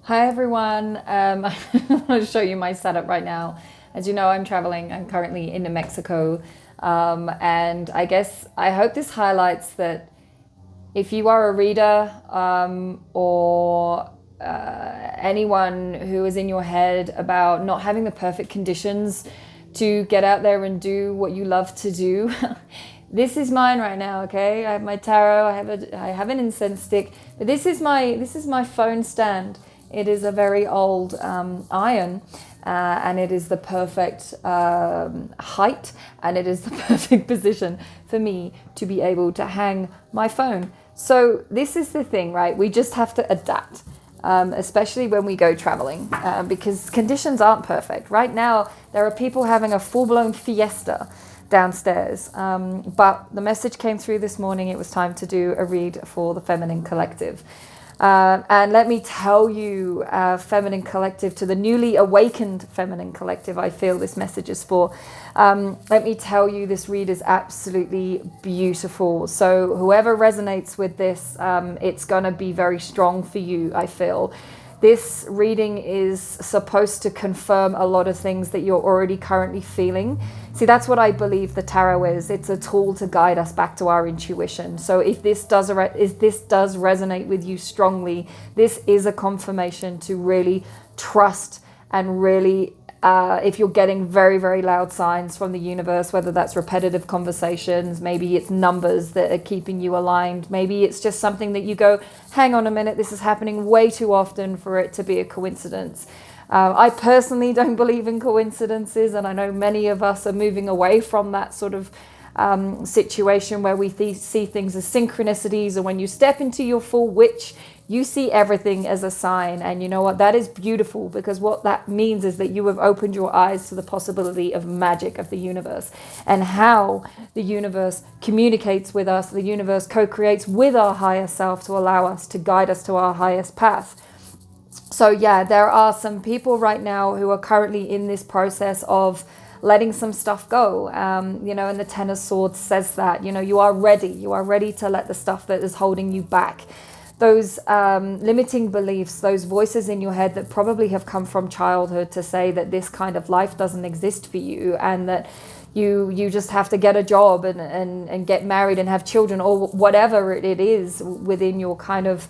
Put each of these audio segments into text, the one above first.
Hi everyone. I'm going to show you my setup right now. As you know, I'm traveling. I'm currently in New Mexico. And I hope this highlights that if you are a reader or anyone who is in your head about not having the perfect conditions to get out there and do what you love to do, this is mine right now. Okay, I have my tarot. I have an incense stick, but this is my phone stand. It is a very old iron, and it is the perfect height, and it is the perfect position for me to be able to hang my phone. So this is the thing, right? We just have to adapt, especially when we go traveling, because conditions aren't perfect. Right now, there are people having a full-blown fiesta downstairs. But the message came through this morning. It was time to do a read for the Feminine Collective. And let me tell you, Feminine Collective, to the newly awakened Feminine Collective, I feel this message is for. Let me tell you, this read is absolutely beautiful. So whoever resonates with this, it's going to be very strong for you, I feel. This reading is supposed to confirm a lot of things that you're already currently feeling. See, that's what I believe the tarot is. It's a tool to guide us back to our intuition. So if this does resonate with you strongly, this is a confirmation to really trust and really if you're getting very, very loud signs from the universe, whether that's repetitive conversations, maybe it's numbers that are keeping you aligned, maybe it's just something that you go, hang on a minute, this is happening way too often for it to be a coincidence. I personally don't believe in coincidences, and I know many of us are moving away from that sort of situation where we see things as synchronicities, or when you step into your full witch, you see everything as a sign. And you know what? That is beautiful, because what that means is that you have opened your eyes to the possibility of magic of the universe and how the universe communicates with us. The universe co-creates with our higher self to allow us to guide us to our highest path. So yeah, there are some people right now who are currently in this process of letting some stuff go, and the Ten of Swords says that, you are ready to let the stuff that is holding you back, those limiting beliefs, those voices in your head that probably have come from childhood to say that this kind of life doesn't exist for you, and that you just have to get a job and get married and have children, or whatever it is within your kind of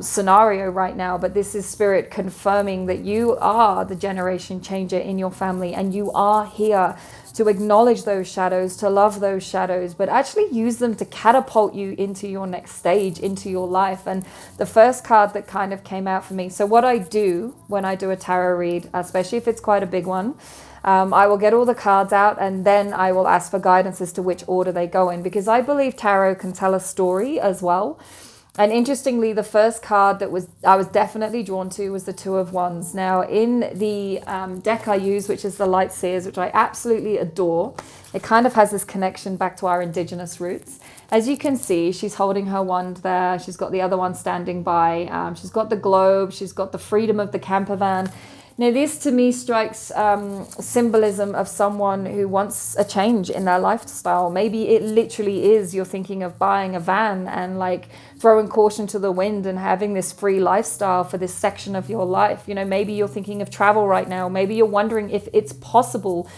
scenario right now. But this is spirit confirming that you are the generation changer in your family, and you are here to acknowledge those shadows, to love those shadows, but actually use them to catapult you into your next stage, into your life. And the first card that kind of came out for me, so what I do when I do a tarot read, especially if it's quite a big one, I will get all the cards out, and then I will ask for guidance as to which order they go in, because I believe tarot can tell a story as well. And interestingly, the first card that I was definitely drawn to was the Two of Wands. Now, in the deck I use, which is the Light Seers, which I absolutely adore, it kind of has this connection back to our indigenous roots. As you can see, she's holding her wand there. She's got the other one standing by. She's got the globe. She's got the freedom of the camper van. Now, this to me strikes symbolism of someone who wants a change in their lifestyle. Maybe it literally is you're thinking of buying a van and like throwing caution to the wind and having this free lifestyle for this section of your life. Maybe you're thinking of travel right now. Maybe you're wondering if it's possible.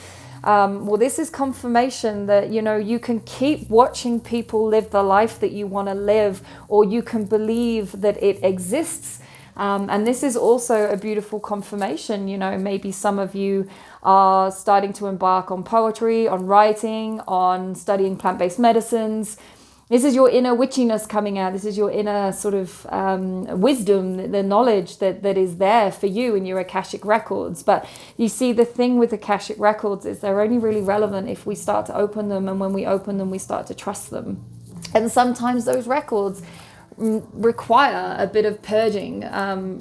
Well, this is confirmation that, you can keep watching people live the life that you want to live, or you can believe that it exists. And this is also a beautiful confirmation. Maybe some of you are starting to embark on poetry, on writing, on studying plant-based medicines. This is your inner witchiness coming out. This is your inner sort of wisdom, the knowledge that is there for you in your Akashic records. But you see, the thing with Akashic records is they're only really relevant if we start to open them. And when we open them, we start to trust them. And sometimes those records require a bit of purging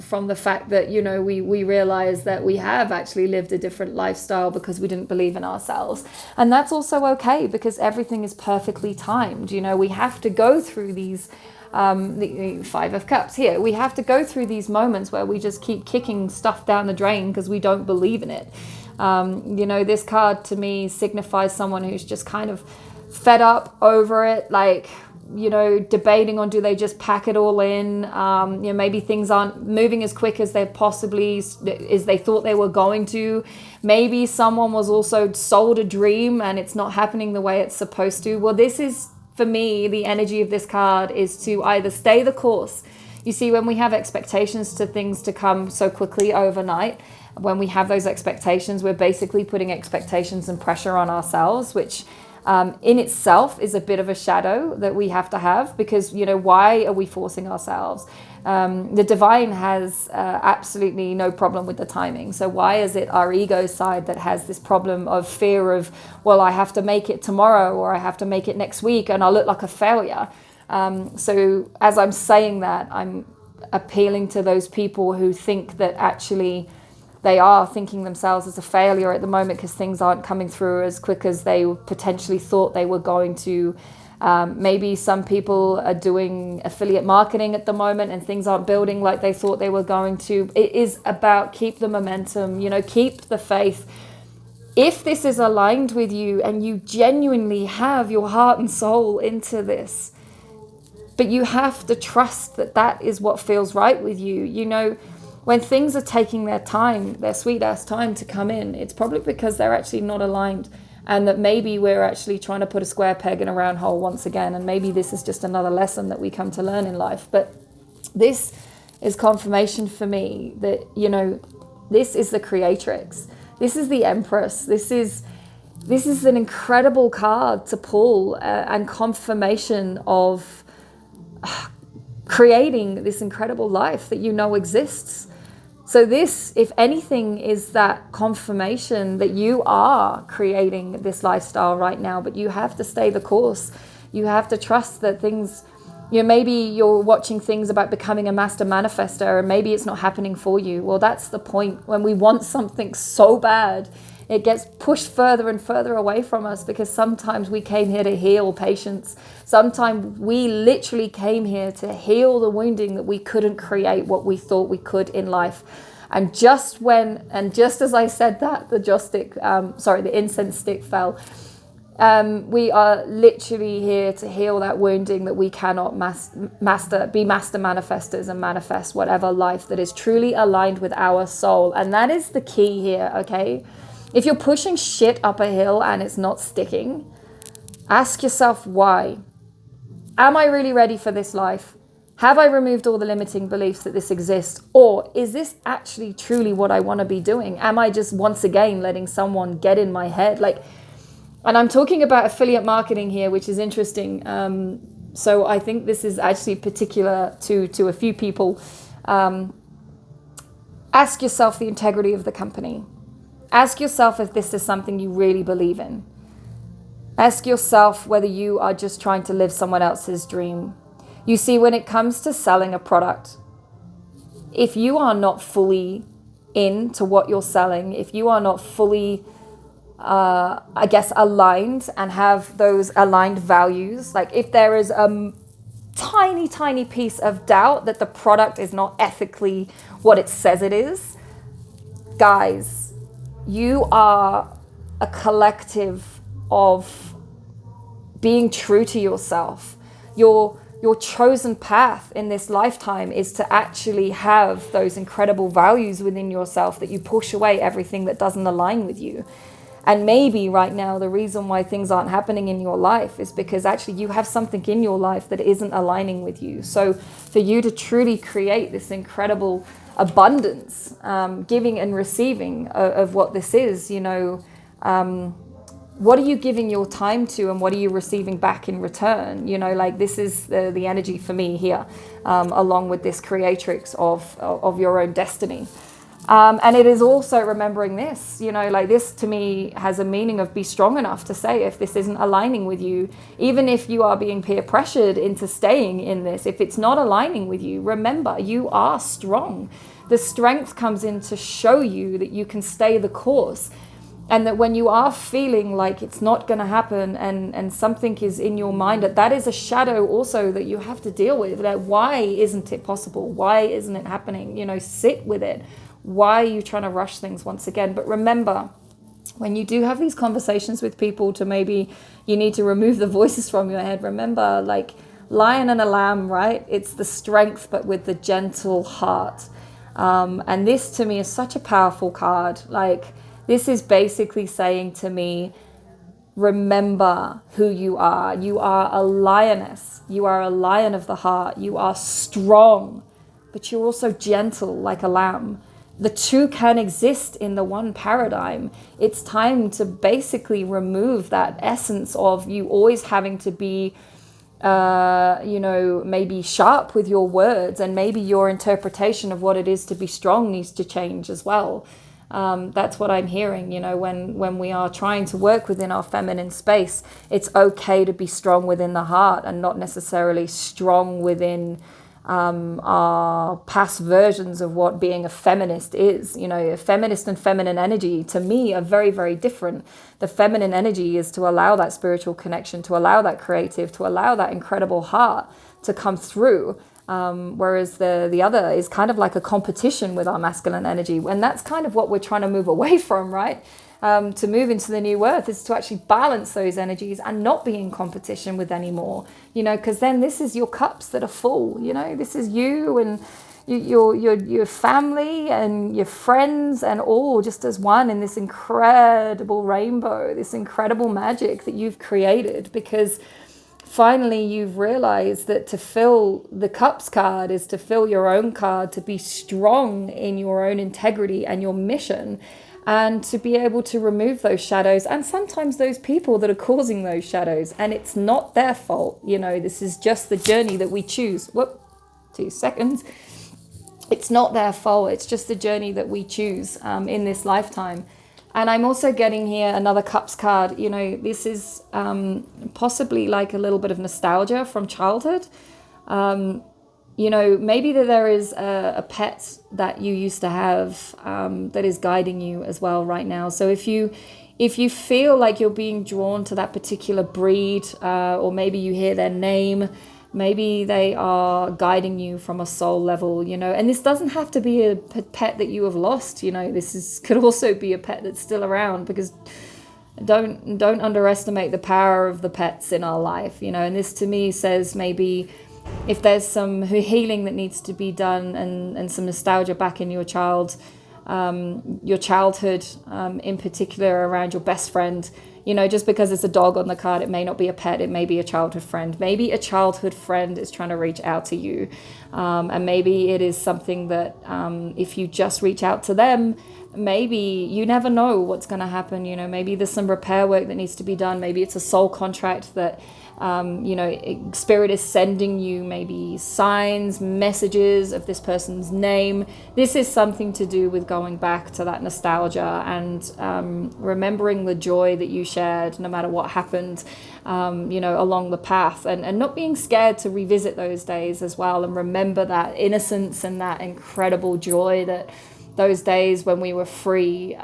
from the fact that, we realize that we have actually lived a different lifestyle because we didn't believe in ourselves. And that's also okay, because everything is perfectly timed. We have to go through these the Five of Cups here. We have to go through these moments where we just keep kicking stuff down the drain because we don't believe in it. This card to me signifies someone who's just kind of fed up, over it, like debating on, do they just pack it all in? Maybe things aren't moving as quick as they thought they were going to. Maybe someone was also sold a dream and it's not happening the way it's supposed to. Well, this is, for me, the energy of this card is to either stay the course. You see, when we have expectations to things to come so quickly overnight, when we have those expectations, we're basically putting expectations and pressure on ourselves, which in itself is a bit of a shadow that we have to have, because, why are we forcing ourselves? The divine has absolutely no problem with the timing. So why is it our ego side that has this problem of fear of, well, I have to make it tomorrow, or I have to make it next week and I'll look like a failure? So as I'm saying that, I'm appealing to those people who think that actually they are thinking themselves as a failure at the moment because things aren't coming through as quick as they potentially thought they were going to. Maybe some people are doing affiliate marketing at the moment and things aren't building like they thought they were going to. It is about keep the momentum, keep the faith. If this is aligned with you and you genuinely have your heart and soul into this, but you have to trust that that is what feels right with you. When things are taking their time, their sweet ass time to come in, it's probably because they're actually not aligned, and that maybe we're actually trying to put a square peg in a round hole once again. And maybe this is just another lesson that we come to learn in life. But this is confirmation for me that, this is the creatrix. This is the empress. This is an incredible card to pull, and confirmation of creating this incredible life that exists. So this, if anything, is that confirmation that you are creating this lifestyle right now, but you have to stay the course. You have to trust that things, maybe you're watching things about becoming a master manifester, and maybe it's not happening for you. Well, that's the point. When we want something so bad, it gets pushed further and further away from us, because sometimes we came here to heal patients. Sometimes we literally came here to heal the wounding that we couldn't create what we thought we could in life. And just as I said that, the incense stick fell. We are literally here to heal that wounding that we cannot be master manifestors and manifest whatever life that is truly aligned with our soul. And that is the key here, okay? If you're pushing shit up a hill and it's not sticking, ask yourself why. Am I really ready for this life? Have I removed all the limiting beliefs that this exists? Or is this actually truly what I want to be doing? Am I just once again letting someone get in my head? And I'm talking about affiliate marketing here, which is interesting. So I think this is actually particular to a few people. Ask yourself the integrity of the company. Ask yourself if this is something you really believe in. Ask yourself whether you are just trying to live someone else's dream. You see, when it comes to selling a product, if you are not fully into what you're selling, if you are not fully, aligned and have those aligned values, like if there is a tiny, tiny piece of doubt that the product is not ethically what it says it is, guys, you are a collective of being true to yourself. Your chosen path in this lifetime is to actually have those incredible values within yourself, that you push away everything that doesn't align with you. And maybe right now the reason why things aren't happening in your life is because actually you have something in your life that isn't aligning with you. So for you to truly create this incredible abundance, giving and receiving of what this is, what are you giving your time to, and what are you receiving back in return? This is the energy for me here, along with this creatrix of your own destiny. And it is also remembering this, this to me has a meaning of be strong enough to say if this isn't aligning with you, even if you are being peer pressured into staying in this, if it's not aligning with you, remember you are strong. The strength comes in to show you that you can stay the course. And that when you are feeling like it's not going to happen and something is in your mind, that is a shadow also that you have to deal with. Like, why isn't it possible? Why isn't it happening? Sit with it. Why are you trying to rush things once again? But remember, when you do have these conversations with people, to maybe you need to remove the voices from your head. Remember, lion and a lamb, right? It's the strength, but with the gentle heart. And this to me is such a powerful card. Like, this is basically saying to me, remember who you are. You are a lioness. You are a lion of the heart. You are strong, but you're also gentle like a lamb. The two can exist in the one paradigm. It's time to basically remove that essence of you always having to be maybe sharp with your words, and maybe your interpretation of what it is to be strong needs to change as well. That's what I'm hearing, when we are trying to work within our feminine space, it's okay to be strong within the heart and not necessarily strong within our past versions of what being a feminist is. A feminist and feminine energy to me are very, very different. The feminine energy is to allow that spiritual connection, to allow that creative, to allow that incredible heart to come through. Whereas the other is kind of like a competition with our masculine energy. And that's kind of what we're trying to move away from, right? To move into the new earth is to actually balance those energies and not be in competition with anymore, because then this is your cups that are full, this is you and your family and your friends and all just as one in this incredible rainbow, this incredible magic that you've created, because finally you've realized that to fill the cups card is to fill your own card, to be strong in your own integrity and your mission, and to be able to remove those shadows and sometimes those people that are causing those shadows. And it's not their fault. This is just the journey that we choose. 2 seconds. It's not their fault. It's just the journey that we choose in this lifetime. And I'm also getting here another cups card. This is possibly like a little bit of nostalgia from childhood. Maybe that there is a pet that you used to have that is guiding you as well right now. So if you feel like you're being drawn to that particular breed, or maybe you hear their name, maybe they are guiding you from a soul level, and this doesn't have to be a pet that you have lost. This could also be a pet that's still around, because don't underestimate the power of the pets in our life, and this to me says maybe if there's some healing that needs to be done and some nostalgia back in your childhood, in particular around your best friend, just because it's a dog on the card, it may not be a pet, it may be a childhood friend. Maybe a childhood friend is trying to reach out to you. And maybe it is something that if you just reach out to them, maybe you never know what's going to happen. Maybe there's some repair work that needs to be done. Maybe it's a soul contract that Spirit is sending you maybe signs, messages of this person's name. This is something to do with going back to that nostalgia and remembering the joy that you shared no matter what happened, along the path, and not being scared to revisit those days as well, and remember that innocence and that incredible joy that those days when we were free,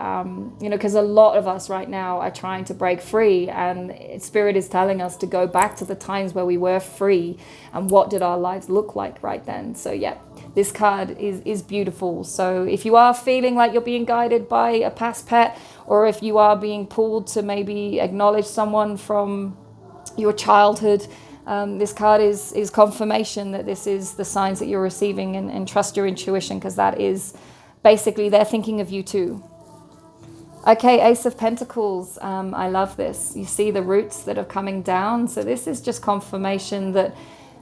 because a lot of us right now are trying to break free, and Spirit is telling us to go back to the times where we were free and what did our lives look like right then. So yeah, this card is beautiful. So if you are feeling like you're being guided by a past pet, or if you are being pulled to maybe acknowledge someone from your childhood, this card is confirmation that this is the signs that you're receiving, and trust your intuition, because that is basically they're thinking of you too. Okay, Ace of Pentacles. I love this. You see the roots that are coming down. So this is just confirmation that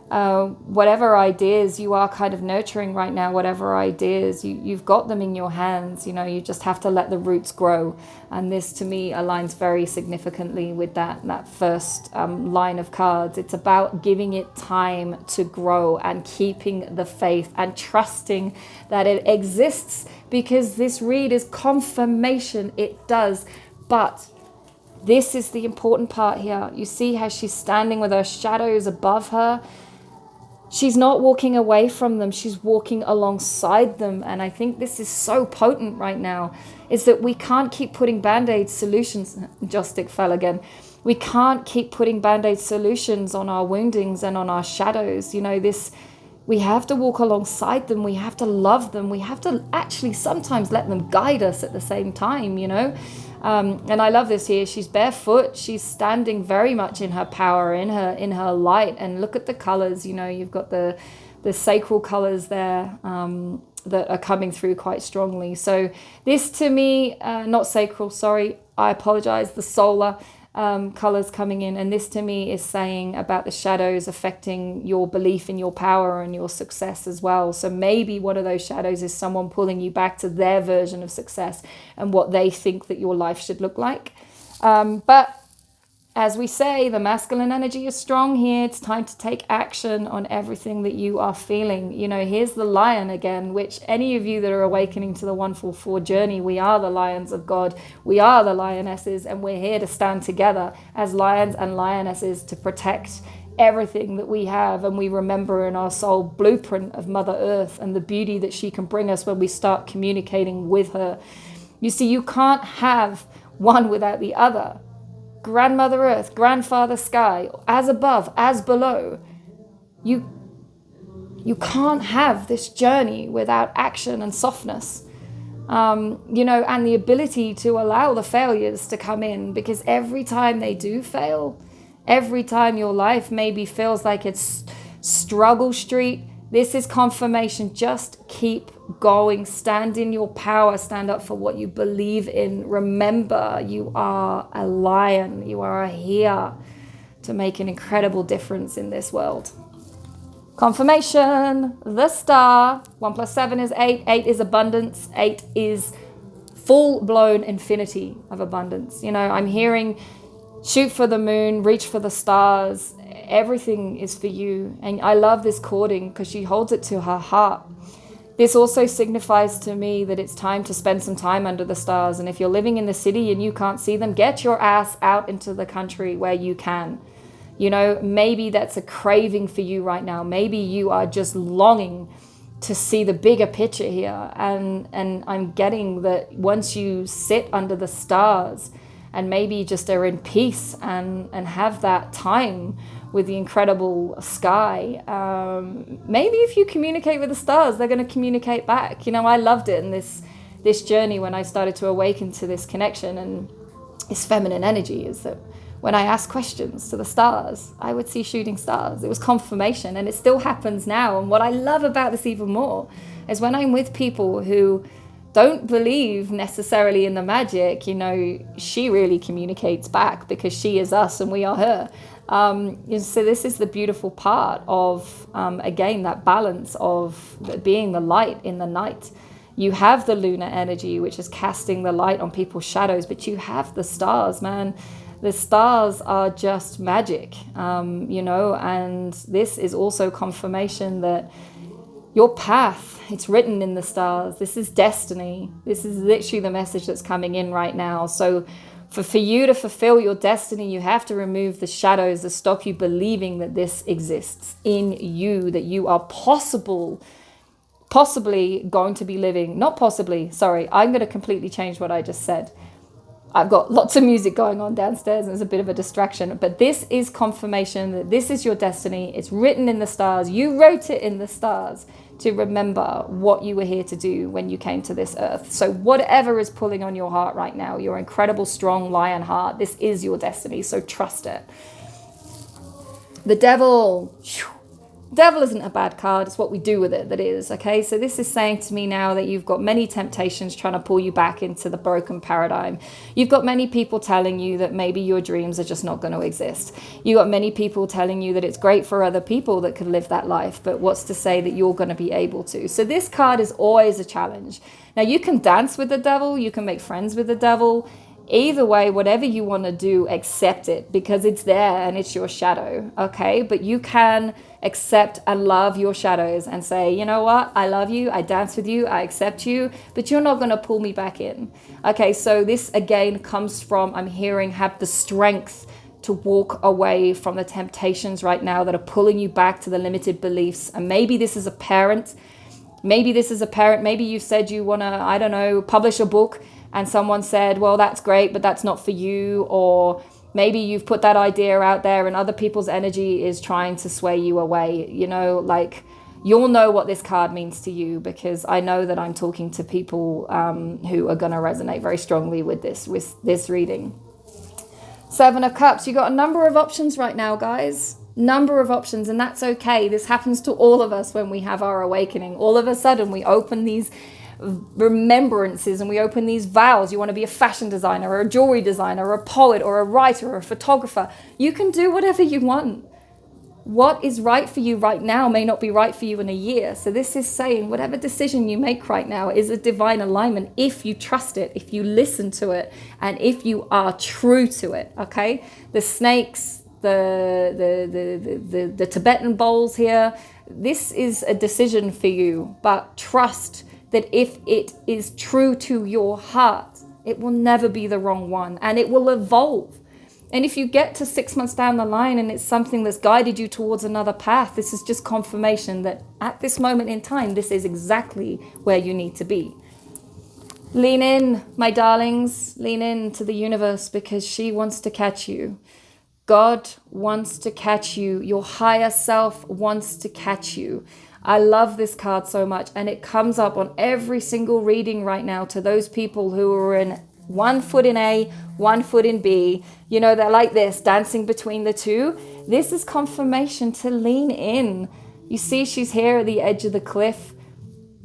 whatever ideas you are kind of nurturing right now, whatever ideas, you've got them in your hands. You just have to let the roots grow. And this to me aligns very significantly with that first line of cards. It's about giving it time to grow and keeping the faith and trusting that it exists, because this read is confirmation it does. But this is the important part here. You see how she's standing with her shadows above her. She's not walking away from them. She's walking alongside them. And I think this is so potent right now, is that we can't keep putting Band-Aid solutions. Jostick fell again. We can't keep putting Band-Aid solutions on our woundings and on our shadows. We have to walk alongside them. We have to love them. We have to actually sometimes let them guide us at the same time, you know. And I love this here. She's barefoot. She's standing very much in her power, in her light. And look at the colors. You know, you've got the sacral colors there that are coming through quite strongly. So this to me, not sacral. Sorry, I apologize. The solar. Colors coming in, and this to me is saying about the shadows affecting your belief in your power and your success as well. So maybe one of those shadows is someone pulling you back to their version of success and what they think that your life should look like. But as we say, the masculine energy is strong here. It's time to take action on everything that you are feeling. You know, here's the lion again, which any of you that are awakening to the 144 journey, we are the lions of God. We are the lionesses, and we're here to stand together as lions and lionesses to protect everything that we have. And we remember in our soul blueprint of Mother Earth and the beauty that she can bring us when we start communicating with her. You see, you can't have one without the other. Grandmother Earth, Grandfather Sky, as above, as below. You can't have this journey without action and softness, you know, and the ability to allow the failures to come in, because every time they do fail, every time your life maybe feels like it's struggle street, this is confirmation. Just keep going. Stand in your power. Stand up for what you believe in. Remember, you are a lion. You are here to make an incredible difference in this world. Confirmation, the star. 1 + 7 is 8. 8 is abundance. 8 is full-blown infinity of abundance. You know, I'm hearing shoot for the moon, reach for the stars. Everything is for you. And I love this cording because she holds it to her heart. This also signifies to me that it's time to spend some time under the stars. And if you're living in the city and you can't see them, get your ass out into the country where you can. You know, maybe that's a craving for you right now. Maybe you are just longing to see the bigger picture here. And I'm getting that once you sit under the stars and maybe just are in peace and have that time with the incredible sky. Maybe if you communicate with the stars, they're going to communicate back. You know, I loved it in this journey when I started to awaken to this connection and this feminine energy, is that when I asked questions to the stars, I would see shooting stars. It was confirmation, and it still happens now. And what I love about this even more is when I'm with people who don't believe necessarily in the magic, you know, she really communicates back because she is us and we are her. So this is the beautiful part of, again, that balance of being the light in the night. You have the lunar energy, which is casting the light on people's shadows, but you have the stars, man. The stars are just magic, you know, and this is also confirmation that your path, it's written in the stars. This is destiny. This is literally the message that's coming in right now. So for you to fulfill your destiny, you have to remove the shadows that stop you believing that this exists in you, that you are possibly going to be living, not possibly, sorry, I'm going to completely change what I just said. I've got lots of music going on downstairs and it's a bit of a distraction, but this is confirmation that this is your destiny. It's written in the stars. You wrote it in the stars to remember what you were here to do when you came to this earth. So whatever is pulling on your heart right now, your incredible, strong lion heart, this is your destiny. So trust it. The devil. Devil isn't a bad card. It's what we do with it that is, okay? So this is saying to me now that you've got many temptations trying to pull you back into the broken paradigm. You've got many people telling you that maybe your dreams are just not going to exist. You've got many people telling you that it's great for other people that could live that life, but what's to say that you're going to be able to? So this card is always a challenge. Now, you can dance with the devil. You can make friends with the devil. Either way, whatever you want to do, accept it because it's there and it's your shadow, okay? But you can accept and love your shadows and say, you know what? I love you. I dance with you. I accept you, but you're not going to pull me back in. Okay, so this again comes from, I'm hearing, have the strength to walk away from the temptations right now that are pulling you back to the limited beliefs. And maybe this is a parent. Maybe you said you want to, I don't know, publish a book. And someone said, well, that's great, but that's not for you. Or maybe you've put that idea out there and other people's energy is trying to sway you away. You know, like you'll know what this card means to you, because I know that I'm talking to people who are going to resonate very strongly with this reading. Seven of Cups. You got a number of options right now, guys. Number of options, and that's okay. This happens to all of us when we have our awakening. All of a sudden, we open these remembrances and we open these vows. You want to be a fashion designer or a jewelry designer or a poet or a writer or a photographer. You can do whatever you want. What is right for you right now may not be right for you in a year. So this is saying whatever decision you make right now is a divine alignment if you trust it, if you listen to it, and if you are true to it. Okay, the snakes, the Tibetan bowls here. This is a decision for you, but trust that if it is true to your heart, it will never be the wrong one, and it will evolve. And if you get to 6 months down the line and it's something that's guided you towards another path, this is just confirmation that at this moment in time, this is exactly where you need to be. Lean in, my darlings, lean in to the universe, because she wants to catch you. God wants to catch you. Your higher self wants to catch you. I love this card so much, and it comes up on every single reading right now to those people who are in one foot in A, one foot in B. You know, they're like this, dancing between the two. This is confirmation to lean in. You see, she's here at the edge of the cliff,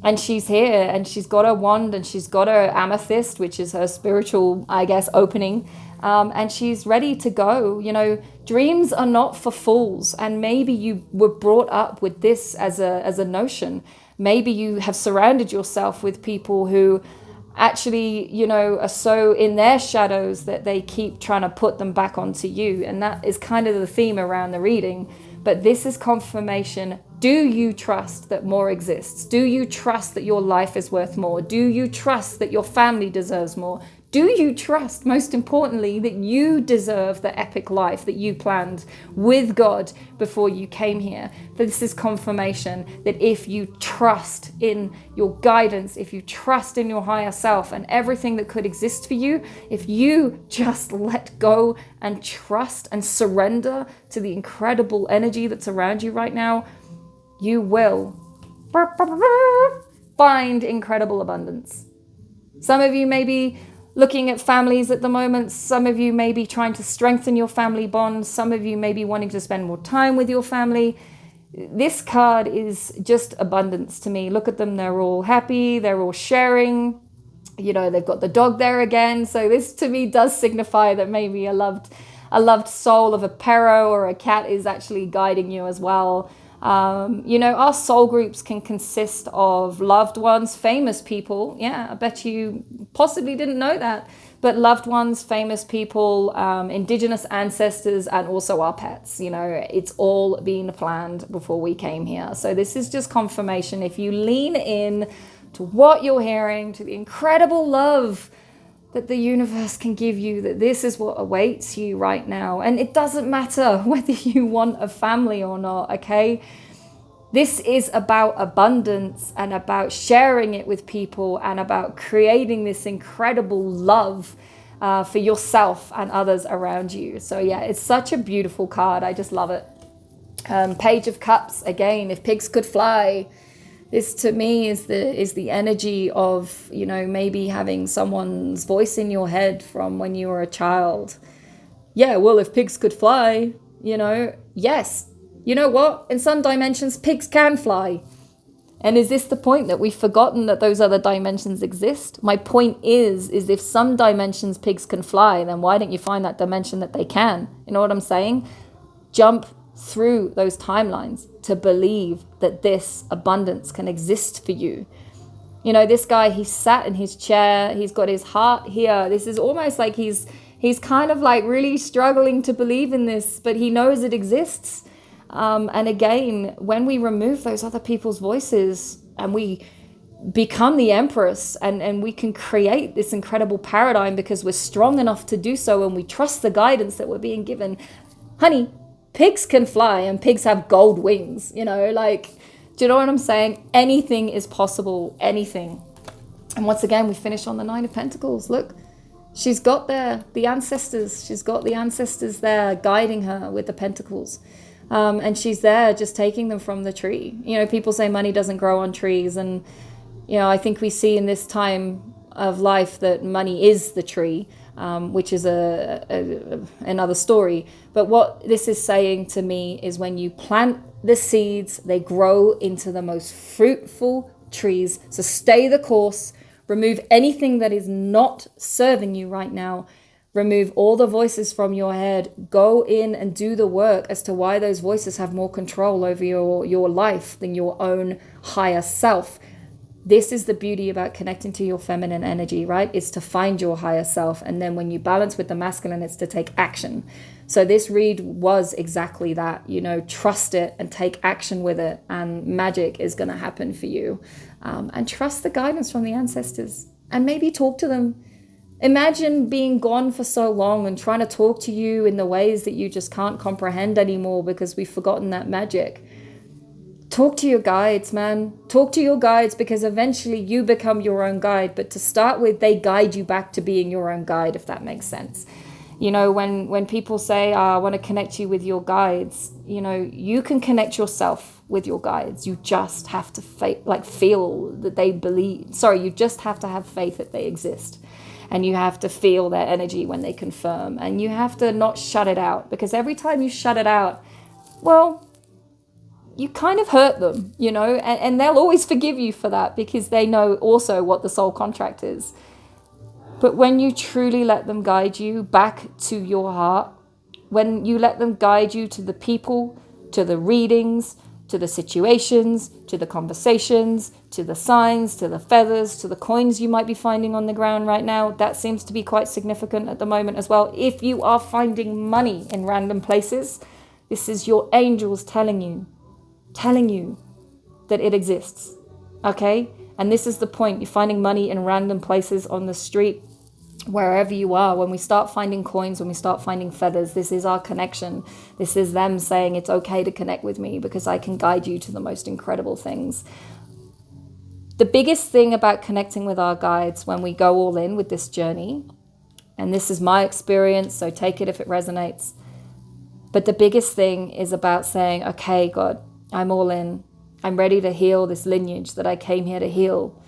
and she's here, and she's got her wand, and she's got her amethyst, which is her spiritual, I guess, opening. And she's ready to go. You know, dreams are not for fools. And maybe you were brought up with this as a notion. Maybe you have surrounded yourself with people who actually, you know, are so in their shadows that they keep trying to put them back onto you. And that is kind of the theme around the reading. But this is confirmation. Do you trust that more exists? Do you trust that your life is worth more? Do you trust that your family deserves more? Do you trust, most importantly, that you deserve the epic life that you planned with God before you came here? This is confirmation that if you trust in your guidance, if you trust in your higher self and everything that could exist for you, if you just let go and trust and surrender to the incredible energy that's around you right now, you will find incredible abundance. Some of you may be looking at families at the moment. Some of you may be trying to strengthen your family bonds. Some of you may be wanting to spend more time with your family. This card is just abundance to me. Look at them. They're all happy. They're all sharing. You know, they've got the dog there again. So this to me does signify that maybe a loved soul of a parrot or a cat is actually guiding you as well. You know, our soul groups can consist of loved ones, famous people. Yeah, I bet you possibly didn't know that. But loved ones, famous people, indigenous ancestors, and also our pets. You know, it's all been planned before we came here. So this is just confirmation. If you lean in to what you're hearing, to the incredible love that the universe can give you, that this is what awaits you right now. And it doesn't matter whether you want a family or not, okay? This is about abundance and about sharing it with people and about creating this incredible love for yourself and others around you. So yeah, it's such a beautiful card. I just love it. Page of Cups, again, if pigs could fly. This to me is the energy of, you know, maybe having someone's voice in your head from when you were a child. Yeah, well, if pigs could fly, you know, yes. You know what? In some dimensions, pigs can fly. And is this the point that we've forgotten that those other dimensions exist? My point is if some dimensions pigs can fly, then why don't you find that dimension that they can? You know what I'm saying? Jump through those timelines to believe that this abundance can exist for you. You know, this guy, he sat in his chair, he's got his heart here. This is almost like he's kind of like really struggling to believe in this, but he knows it exists. And again, when we remove those other people's voices and we become the empress and we can create this incredible paradigm because we're strong enough to do so and we trust the guidance that we're being given. Honey, pigs can fly and pigs have gold wings, you know, like, do you know what I'm saying? Anything is possible, anything. And once again, we finish on the Nine of Pentacles. Look, she's got the ancestors. She's got the ancestors there guiding her with the pentacles. And she's there just taking them from the tree. You know, people say money doesn't grow on trees. And, you know, I think we see in this time of life that money is the tree, which is another story. But what this is saying to me is when you plant the seeds, they grow into the most fruitful trees. So stay the course, remove anything that is not serving you right now. Remove all the voices from your head. Go in and do the work as to why those voices have more control over your life than your own higher self. This is the beauty about connecting to your feminine energy, right? It's to find your higher self. And then when you balance with the masculine, it's to take action. So this read was exactly that, you know, trust it and take action with it. And magic is going to happen for you. And trust the guidance from the ancestors and maybe talk to them. Imagine being gone for so long and trying to talk to you in the ways that you just can't comprehend anymore because we've forgotten that magic. Talk to your guides, man. Talk to your guides because eventually you become your own guide. But to start with, they guide you back to being your own guide, if that makes sense. You know, when people say, I want to connect you with your guides, you know, you can connect yourself with your guides. You just have to feel that they believe. Sorry, you just have to have faith that they exist. And you have to feel their energy when they confirm. And you have to not shut it out. Because every time you shut it out, well, you kind of hurt them, you know. And they'll always forgive you for that because they know also what the soul contract is. But when you truly let them guide you back to your heart, when you let them guide you to the people, to the readings, to the situations, to the conversations, to the signs, to the feathers, to the coins you might be finding on the ground right now. That seems to be quite significant at the moment as well. If you are finding money in random places, this is your angels telling you that it exists, okay? And this is the point. You're finding money in random places on the street, wherever you are. When we start finding coins, when we start finding feathers, this is our connection. This is them saying it's okay to connect with me because I can guide you to the most incredible things. The biggest thing about connecting with our guides when we go all in with this journey, and this is my experience, so take it if it resonates, but the biggest thing is about saying, okay, God, I'm all in. I'm ready to heal this lineage that I came here to heal.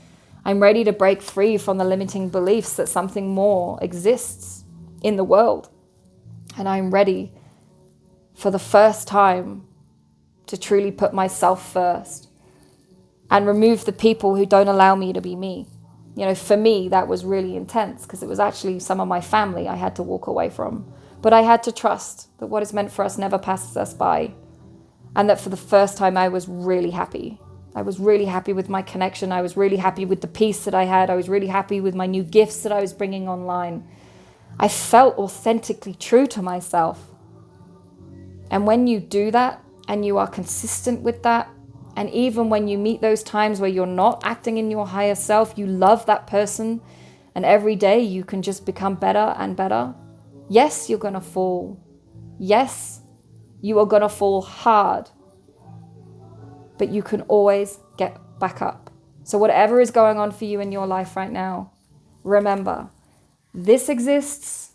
I'm ready to break free from the limiting beliefs that something more exists in the world. And I'm ready for the first time to truly put myself first and remove the people who don't allow me to be me. You know, for me, that was really intense because it was actually some of my family I had to walk away from. But I had to trust that what is meant for us never passes us by. And that for the first time, I was really happy. I was really happy with my connection. I was really happy with the peace that I had. I was really happy with my new gifts that I was bringing online. I felt authentically true to myself. And when you do that and you are consistent with that, and even when you meet those times where you're not acting in your higher self, you love that person, and every day you can just become better and better. Yes, you're going to fall. Yes, you are going to fall hard. But you can always get back up. So whatever is going on for you in your life right now, remember, this exists.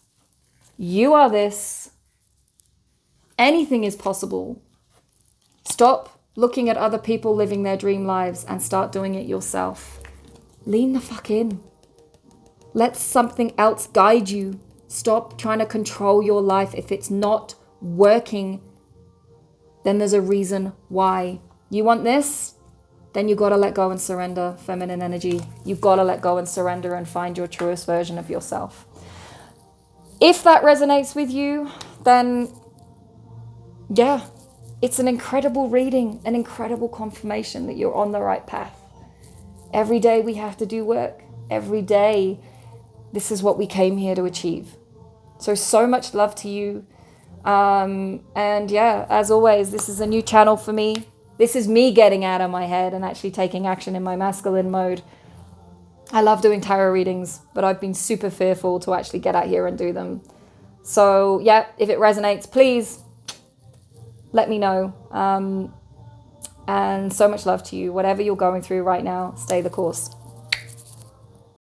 You are this. Anything is possible. Stop looking at other people living their dream lives and start doing it yourself. Lean the fuck in. Let something else guide you. Stop trying to control your life. If it's not working, then there's a reason why. You want this? Then you got to let go and surrender, feminine energy. You've got to let go and surrender and find your truest version of yourself. If that resonates with you, then yeah, it's an incredible reading, an incredible confirmation that you're on the right path. Every day we have to do work. Every day, this is what we came here to achieve. So much love to you. And yeah, as always, this is a new channel for me. This is me getting out of my head and actually taking action in my masculine mode. I love doing tarot readings, but I've been super fearful to actually get out here and do them. So yeah, if it resonates, please let me know. And so much love to you. Whatever you're going through right now, stay the course.